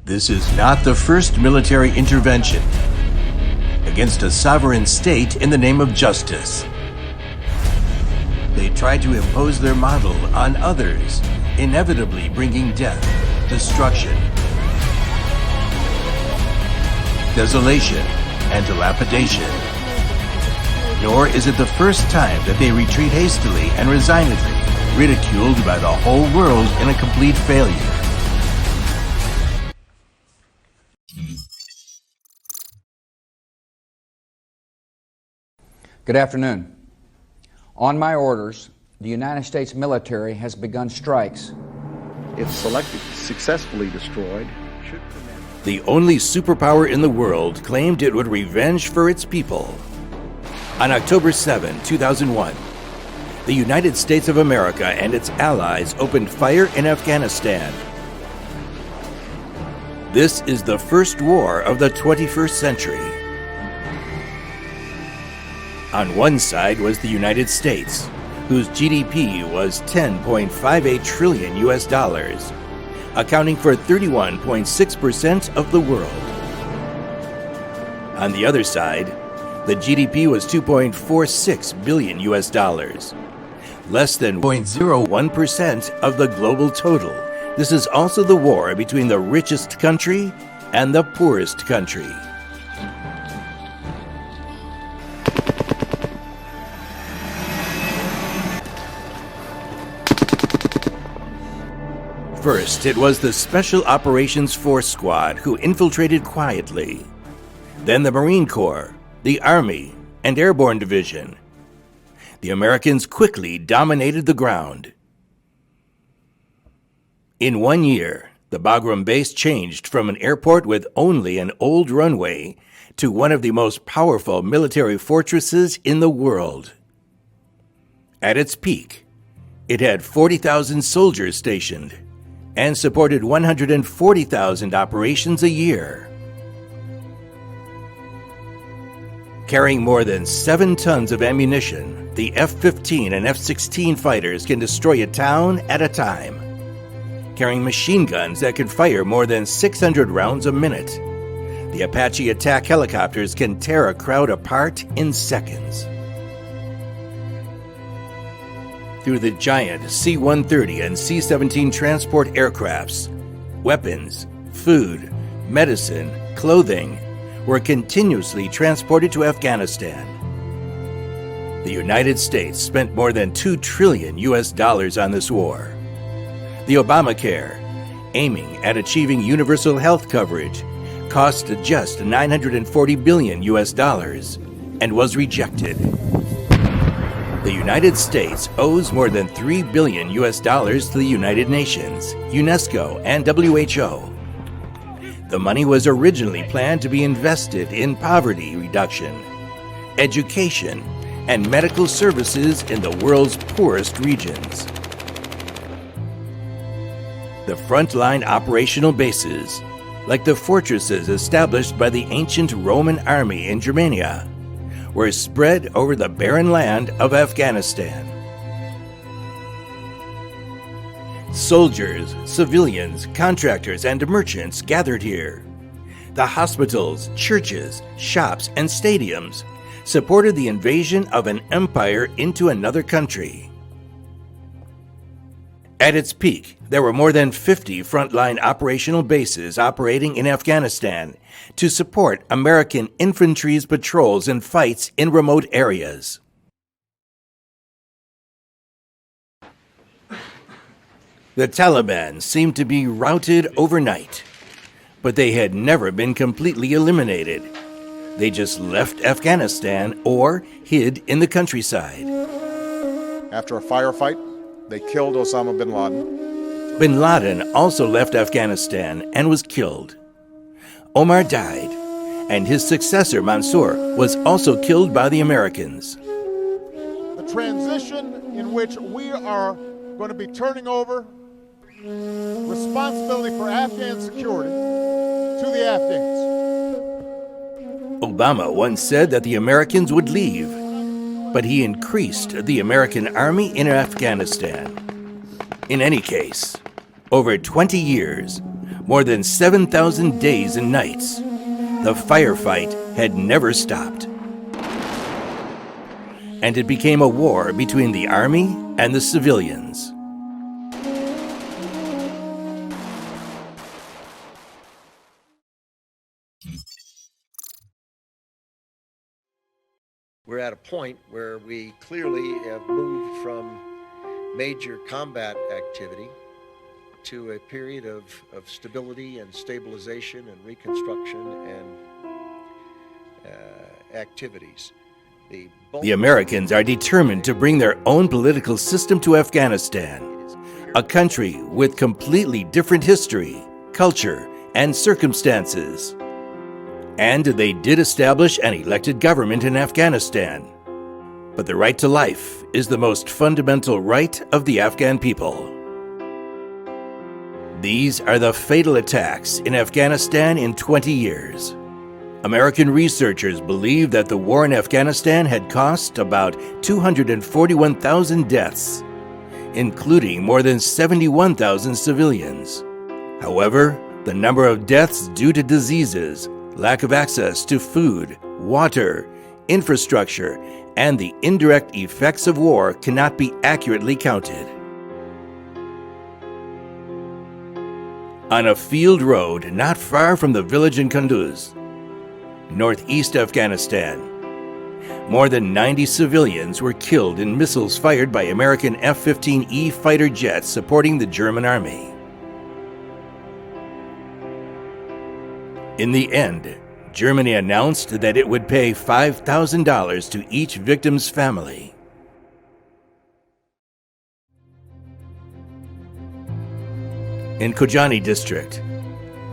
This is not the first military intervention against a sovereign state in the name of justice. They tried to impose their model on others, inevitably bringing death, destruction, desolation, and dilapidation. Nor is it the first time that they retreat hastily and resignedly, ridiculed by the whole world in a complete failure. Good afternoon. On my orders, the United States military has begun strikes. If selected, successfully destroyed, should permit... The only superpower in the world claimed it would revenge for its people. On October 7, 2001, the United States of America and its allies opened fire in Afghanistan. This is the first war of the 21st century. On one side was the United States, whose GDP was 10.58 trillion US dollars, accounting for 31.6% of the world. On the other side, the GDP was 2.46 billion US dollars, less than 0.01% of the global total. This is also the war between the richest country and the poorest country. First, it was the Special Operations Force Squad who infiltrated quietly. Then the Marine Corps, the Army, and Airborne Division. The Americans quickly dominated the ground. In 1 year, the Bagram base changed from an airport with only an old runway to one of the most powerful military fortresses in the world. At its peak, it had 40,000 soldiers stationed and supported 140,000 operations a year. Carrying more than 7 tons of ammunition, the F-15 and F-16 fighters can destroy a town at a time. Carrying machine guns that can fire more than 600 rounds a minute, the Apache attack helicopters can tear a crowd apart in seconds. Through the giant C-130 and C-17 transport aircrafts, weapons, food, medicine, clothing were continuously transported to Afghanistan. The United States spent more than $2 trillion US dollars on this war. The Obamacare, aiming at achieving universal health coverage, cost just $940 billion US dollars and was rejected. The United States owes more than $3 billion US dollars to the United Nations, UNESCO, and WHO. The money was originally planned to be invested in poverty reduction, education, and medical services in the world's poorest regions. The frontline operational bases, like the fortresses established by the ancient Roman army in Germania, were spread over the barren land of Afghanistan. Soldiers, civilians, contractors, and merchants gathered here. The hospitals, churches, shops, and stadiums supported the invasion of an empire into another country. At its peak, there were more than 50 frontline operational bases operating in Afghanistan to support American infantry's patrols and fights in remote areas. The Taliban seemed to be routed overnight, but they had never been completely eliminated. They just left Afghanistan or hid in the countryside. After a firefight, they killed Osama bin Laden. Bin Laden also left Afghanistan and was killed. Omar died, and his successor, Mansour, was also killed by the Americans. The transition in which we are going to be turning over responsibility for Afghan security to the Afghans. Obama once said that the Americans would leave, but he increased the American army in Afghanistan. In any case, over 20 years, more than 7,000 days and nights. The firefight had never stopped. And it became a war between the army and the civilians. We're at a point where we clearly have moved from major combat activity to a period of stability and stabilization and reconstruction and activities. The Americans are determined to bring their own political system to Afghanistan, a country with completely different history, culture, and circumstances. And they did establish an elected government in Afghanistan. But the right to life is the most fundamental right of the Afghan people. These are the fatal attacks in Afghanistan in 20 years. American researchers believe that the war in Afghanistan had cost about 241,000 deaths, including more than 71,000 civilians. However, the number of deaths due to diseases, lack of access to food, water, infrastructure, and the indirect effects of war cannot be accurately counted. On a field road not far from the village in Kunduz, northeast Afghanistan, more than 90 civilians were killed in missiles fired by American F-15E fighter jets supporting the German army. In the end, Germany announced that it would pay $5,000 to each victim's family. In Khujani district,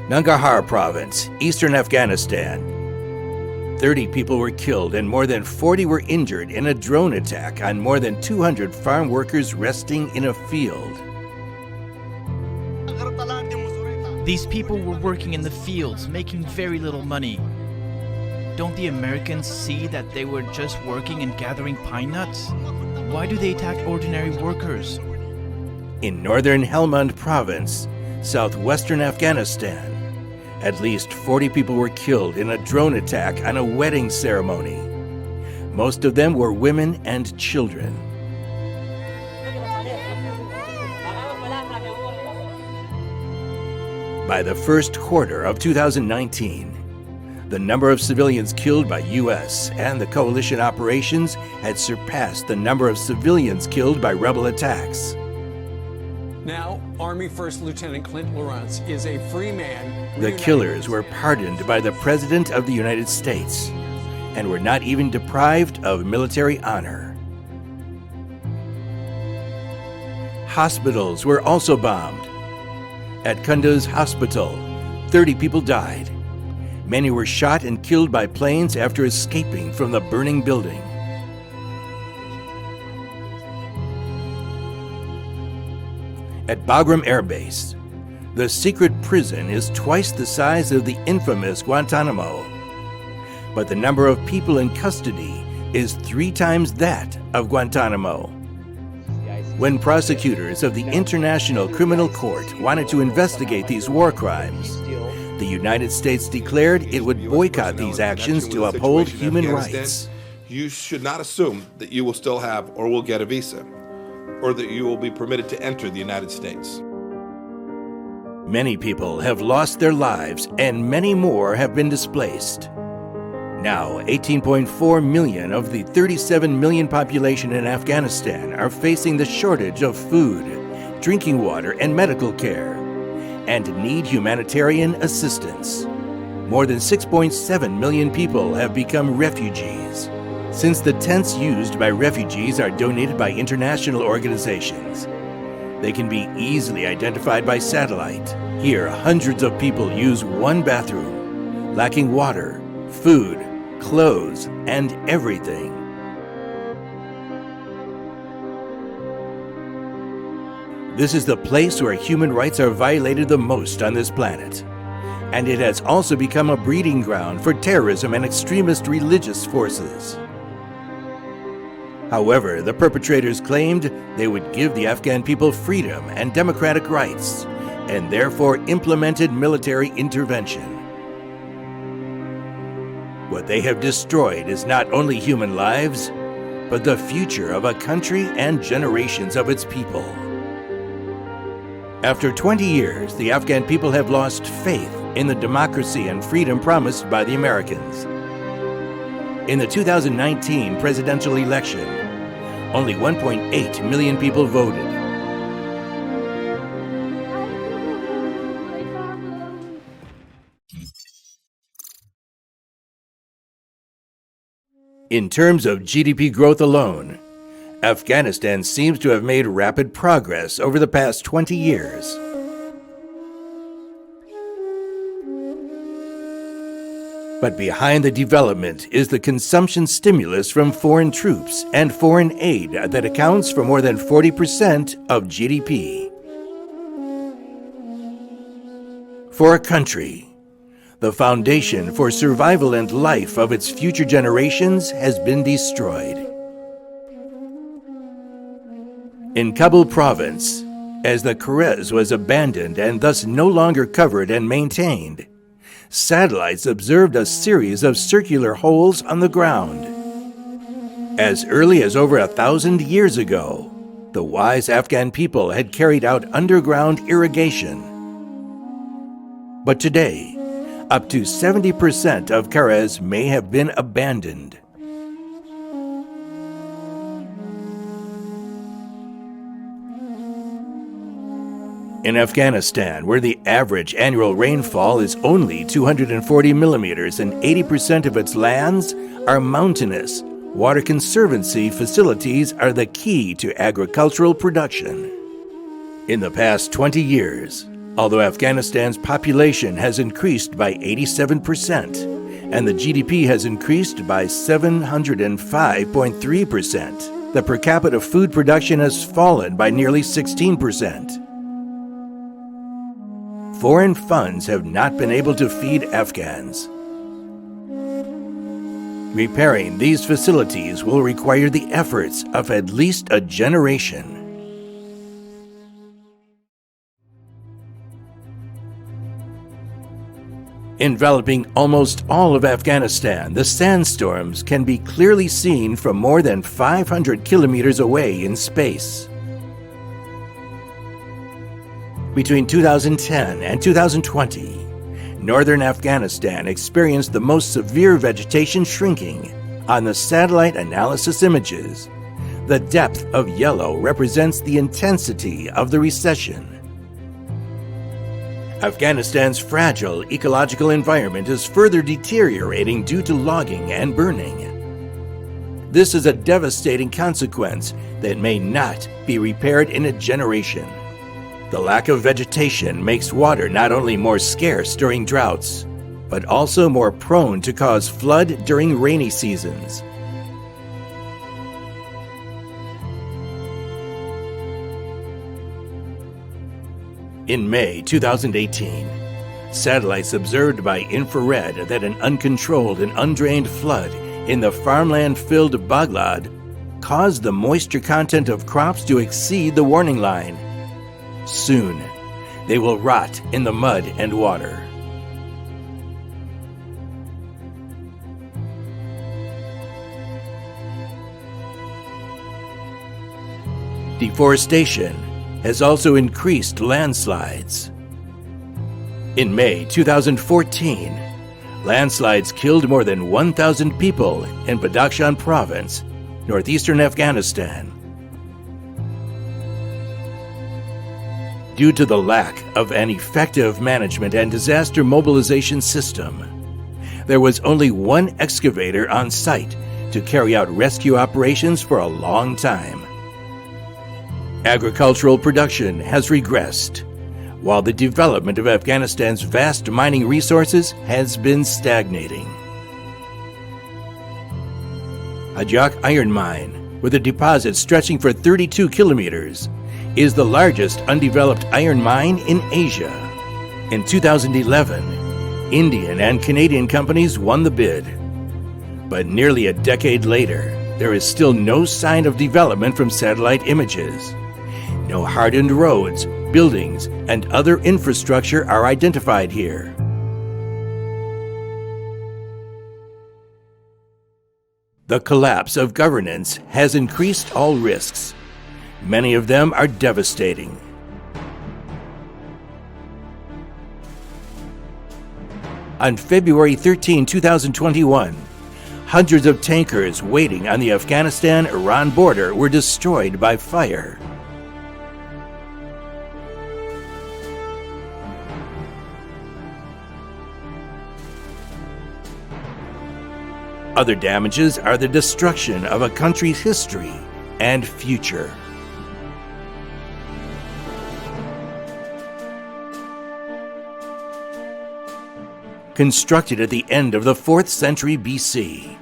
Nangarhar province, eastern Afghanistan, 30 people were killed and more than 40 were injured in a drone attack on more than 200 farm workers resting in a field. These people were working in the fields, making very little money. Don't the Americans see that they were just working and gathering pine nuts? Why do they attack ordinary workers? In northern Helmand province, southwestern Afghanistan, at least 40 people were killed in a drone attack on a wedding ceremony. Most of them were women and children. By the first quarter of 2019, the number of civilians killed by U.S. and the coalition operations had surpassed the number of civilians killed by rebel attacks. Now, Army First Lieutenant Clint Lawrence is a free man. The killers were pardoned by the President of the United States and were not even deprived of military honor. Hospitals were also bombed. At Kunduz Hospital, 30 people died. Many were shot and killed by planes after escaping from the burning building. At Bagram Air Base, the secret prison is twice the size of the infamous Guantanamo, but the number of people in custody is 3 times that of Guantanamo. When prosecutors of the International Criminal Court wanted to investigate these war crimes, the United States declared it would boycott these actions to uphold human rights. You should not assume that you will still have or will get a visa, or that you will be permitted to enter the United States. Many people have lost their lives and many more have been displaced. Now, 18.4 million of the 37 million population in Afghanistan are facing the shortage of food, drinking water, and medical care, and need humanitarian assistance. More than 6.7 million people have become refugees. Since the tents used by refugees are donated by international organizations, they can be easily identified by satellite. Here, hundreds of people use one bathroom, lacking water, food, clothes, and everything. This is the place where human rights are violated the most on this planet, and it has also become a breeding ground for terrorism and extremist religious forces. However, the perpetrators claimed they would give the Afghan people freedom and democratic rights, and therefore implemented military intervention. What they have destroyed is not only human lives, but the future of a country and generations of its people. After 20 years, the Afghan people have lost faith in the democracy and freedom promised by the Americans. In the 2019 presidential election, only 1.8 million people voted. In terms of GDP growth alone, Afghanistan seems to have made rapid progress over the past 20 years. But behind the development is the consumption stimulus from foreign troops and foreign aid that accounts for more than 40% of GDP. For a country, the foundation for survival and life of its future generations has been destroyed. In Kabul province, as the Kharez was abandoned and thus no longer covered and maintained, satellites observed a series of circular holes on the ground. As early as over 1,000 years ago, the wise Afghan people had carried out underground irrigation. But today, up to 70% of Kharez may have been abandoned. In Afghanistan, where the average annual rainfall is only 240 millimeters and 80% of its lands are mountainous, water conservancy facilities are the key to agricultural production. In the past 20 years, although Afghanistan's population has increased by 87% and the GDP has increased by 705.3%, the per capita food production has fallen by nearly 16%. Foreign funds have not been able to feed Afghans. Repairing these facilities will require the efforts of at least a generation. Enveloping almost all of Afghanistan, the sandstorms can be clearly seen from more than 500 kilometers away in space. Between 2010 and 2020, northern Afghanistan experienced the most severe vegetation shrinking. On the satellite analysis images, the depth of yellow represents the intensity of the recession. Afghanistan's fragile ecological environment is further deteriorating due to logging and burning. This is a devastating consequence that may not be repaired in a generation. The lack of vegetation makes water not only more scarce during droughts, but also more prone to cause flood during rainy seasons. In May 2018, satellites observed by infrared that an uncontrolled and undrained flood in the farmland-filled Baghlad caused the moisture content of crops to exceed the warning line. Soon, they will rot in the mud and water. Deforestation has also increased landslides. In May 2014, landslides killed more than 1,000 people in Badakhshan province, northeastern Afghanistan. Due to the lack of an effective management and disaster mobilization system, there was only one excavator on site to carry out rescue operations for a long time. Agricultural production has regressed, while the development of Afghanistan's vast mining resources has been stagnating. Ajak Iron Mine, with a deposit stretching for 32 kilometers, is the largest undeveloped iron mine in Asia. In 2011, Indian and Canadian companies won the bid. But nearly a decade later, there is still no sign of development from satellite images. No hardened roads buildings, and other infrastructure are identified here. The collapse of governance has increased all risks. Many of them are devastating. On February 13, 2021, hundreds of tankers waiting on the Afghanistan-Iran border were destroyed by fire. Other damages are the destruction of a country's history and future. Constructed at the end of the 4th century BC,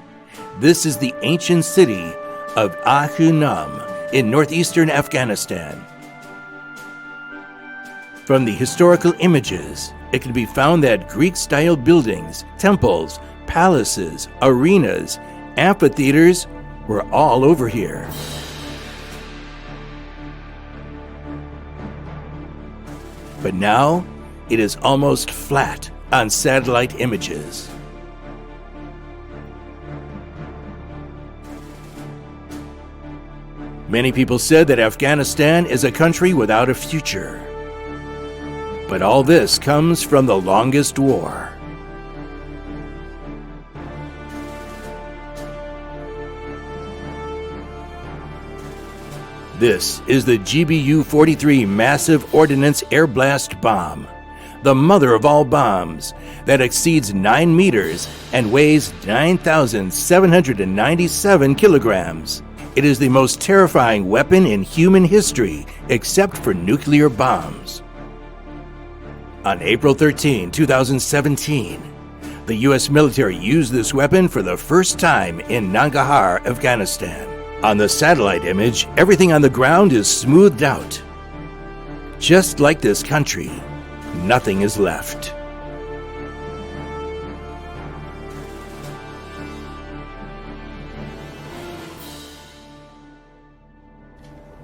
this is the ancient city of Ahunam in northeastern Afghanistan. From the historical images, it can be found that Greek-style buildings, temples, palaces, arenas, amphitheaters were all over here. But now, it is almost flat on satellite images. Many people said that Afghanistan is a country without a future. But all this comes from the longest war. This is the GBU-43 massive ordnance air blast bomb, the mother of all bombs, that exceeds 9 meters and weighs 9,797 kilograms. It is the most terrifying weapon in human history, except for nuclear bombs. On April 13, 2017, the U.S. military used this weapon for the first time in Nangarhar, Afghanistan. On the satellite image, everything on the ground is smoothed out. Just like this country, nothing is left.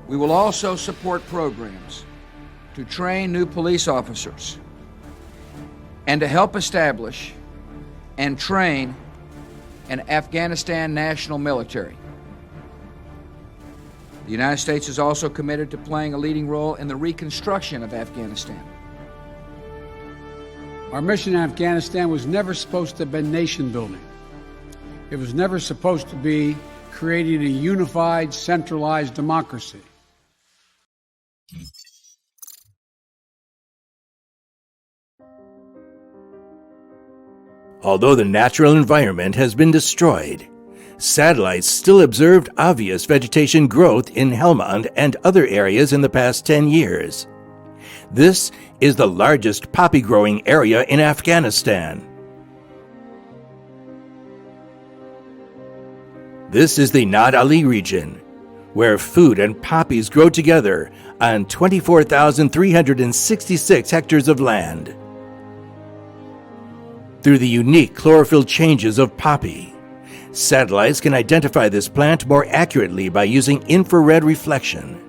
We will also support programs to train new police officers and to help establish and train an Afghanistan national military. The United States is also committed to playing a leading role in the reconstruction of Afghanistan. Our mission in Afghanistan was never supposed to have been nation building. It was never supposed to be creating a unified, centralized democracy. Although the natural environment has been destroyed, satellites still observed obvious vegetation growth in Helmand and other areas in the past 10 years. This is the largest poppy growing area in Afghanistan. This is the Nad Ali region, where food and poppies grow together on 24,366 hectares of land. Through the unique chlorophyll changes of poppy, satellites can identify this plant more accurately by using infrared reflection.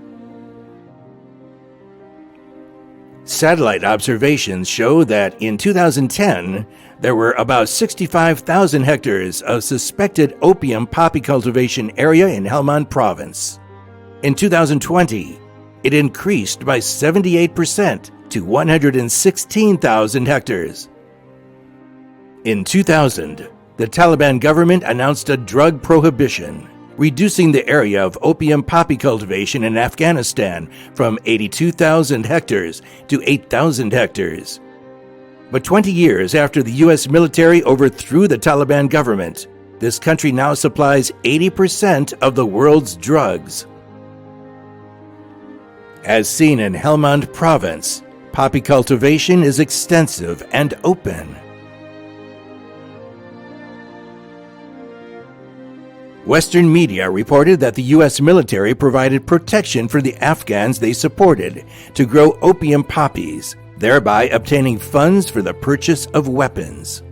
Satellite observations show that in 2010, there were about 65,000 hectares of suspected opium poppy cultivation area in Helmand province. In 2020, it increased by 78% to 116,000 hectares. In 2000, the Taliban government announced a drug prohibition, reducing the area of opium poppy cultivation in Afghanistan from 82,000 hectares to 8,000 hectares. But 20 years after the U.S. military overthrew the Taliban government, this country now supplies 80% of the world's drugs. As seen in Helmand province, poppy cultivation is extensive and open. Western media reported that the U.S. military provided protection for the Afghans they supported to grow opium poppies, thereby obtaining funds for the purchase of weapons.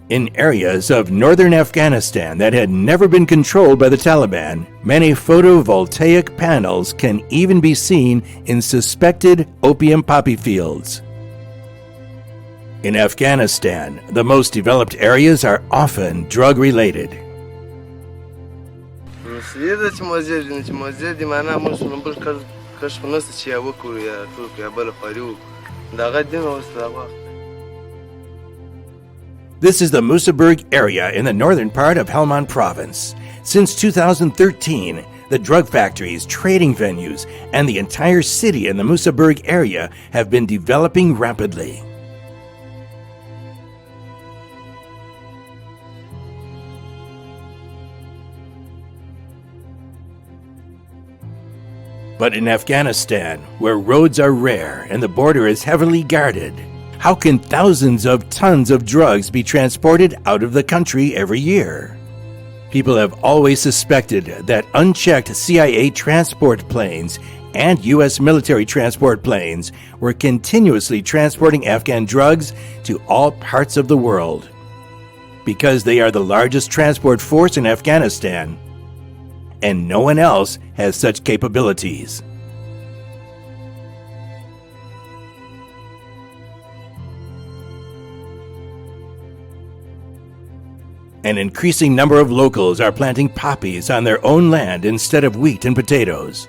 In areas of northern Afghanistan that had never been controlled by the Taliban, many photovoltaic panels can even be seen in suspected opium poppy fields. In Afghanistan, the most developed areas are often drug-related. This is the Musaburg area in the northern part of Helmand province. Since 2013, the drug factories, trading venues, and the entire city in the Musaburg area have been developing rapidly. But in Afghanistan, where roads are rare and the border is heavily guarded, how can thousands of tons of drugs be transported out of the country every year? People have always suspected that unchecked CIA transport planes and U.S. military transport planes were continuously transporting Afghan drugs to all parts of the world. Because they are the largest transport force in Afghanistan, and no one else has such capabilities. An increasing number of locals are planting poppies on their own land instead of wheat and potatoes.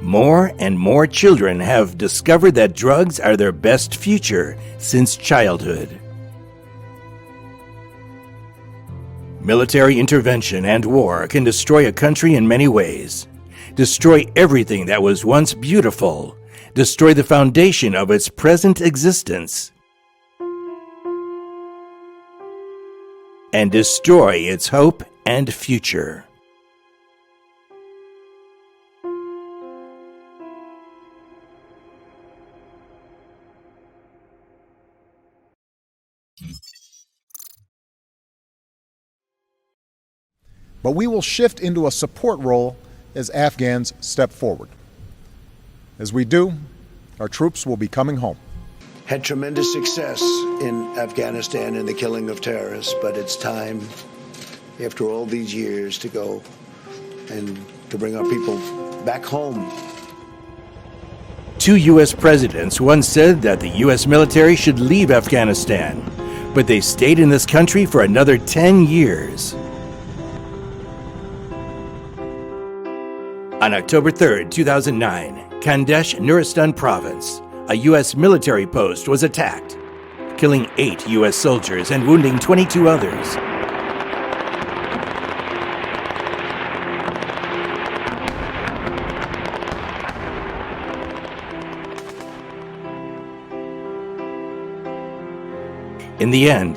More and more children have discovered that drugs are their best future since childhood. Military intervention and war can destroy a country in many ways. Destroy everything that was once beautiful. Destroy the foundation of its present existence. And destroy its hope and future. But we will shift into a support role as Afghans step forward. As we do, our troops will be coming home. Had tremendous success in Afghanistan in the killing of terrorists, but it's time, after all these years, to go and to bring our people back home. 2 U.S. presidents once said that the U.S. military should leave Afghanistan, but they stayed in this country for another 10 years. On October 3, 2009, Kandesh, Nuristan province, a U.S. military post was attacked, killing 8 U.S. soldiers and wounding 22 others. In the end,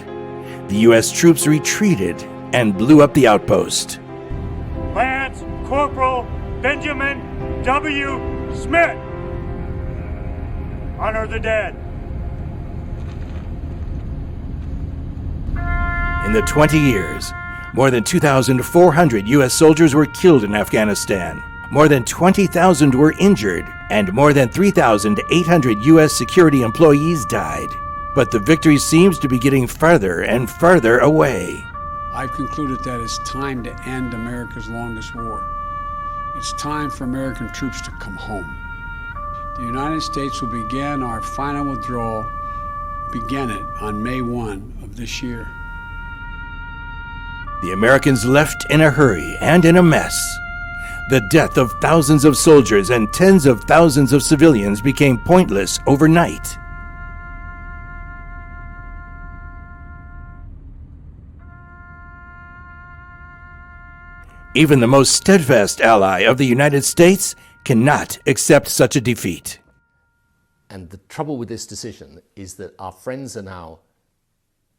the U.S. troops retreated and blew up the outpost. Lance Corporal Benjamin W. Smith. Honor the dead. In the 20 years, more than 2,400 U.S. soldiers were killed in Afghanistan. More than 20,000 were injured, and more than 3,800 U.S. security employees died. But the victory seems to be getting farther and farther away. I've concluded that it's time to end America's longest war. It's time for American troops to come home. The United States will begin our final withdrawal, began it on May 1 of this year. The Americans left in a hurry and in a mess. The death of thousands of soldiers and tens of thousands of civilians became pointless overnight. Even the most steadfast ally of the United States cannot accept such a defeat. And the trouble with this decision is that our friends are now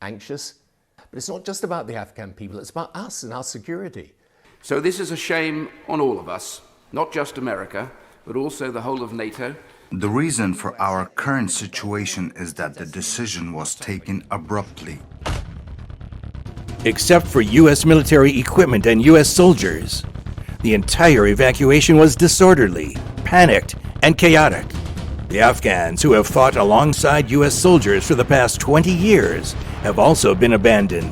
anxious, but it's not just about the Afghan people, it's about us and our security. So this is a shame on all of us, not just America, but also the whole of NATO. The reason for our current situation is that the decision was taken abruptly. Except for U.S. military equipment and U.S. soldiers, the entire evacuation was disorderly, panicked, and chaotic. The Afghans, who have fought alongside U.S. soldiers for the past 20 years, have also been abandoned.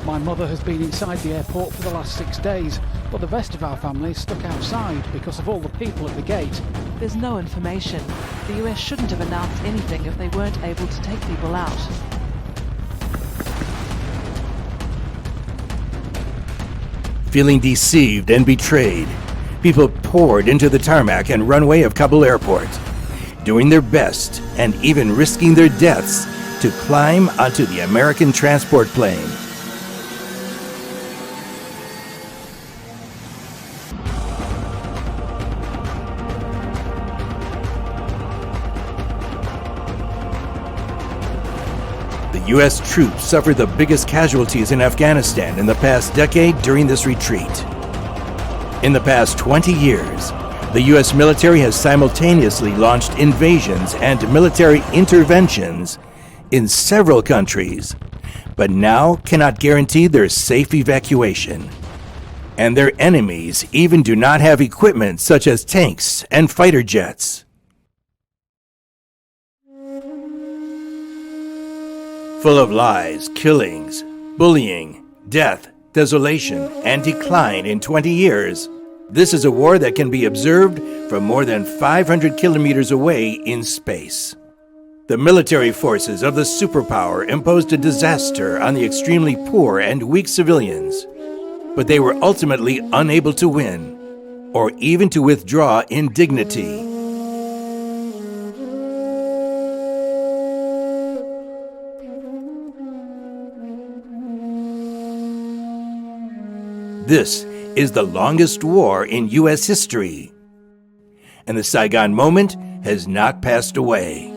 My mother has been inside the airport for the last 6 days, but the rest of our family is stuck outside because of all the people at the gate. There's no information. The US shouldn't have announced anything if they weren't able to take people out. Feeling deceived and betrayed, people poured into the tarmac and runway of Kabul airport, doing their best and even risking their deaths to climb onto the American transport plane. The U.S. troops suffered the biggest casualties in Afghanistan in the past decade during this retreat. In the past 20 years, the U.S. military has simultaneously launched invasions and military interventions in several countries, but now cannot guarantee their safe evacuation. And their enemies even do not have equipment such as tanks and fighter jets. Full of lies, killings, bullying, death, desolation, and decline in 20 years, this is a war that can be observed from more than 500 kilometers away in space. The military forces of the superpower imposed a disaster on the extremely poor and weak civilians, but they were ultimately unable to win, or even to withdraw in dignity. This is the longest war in U.S. history, and the Saigon moment has not passed away.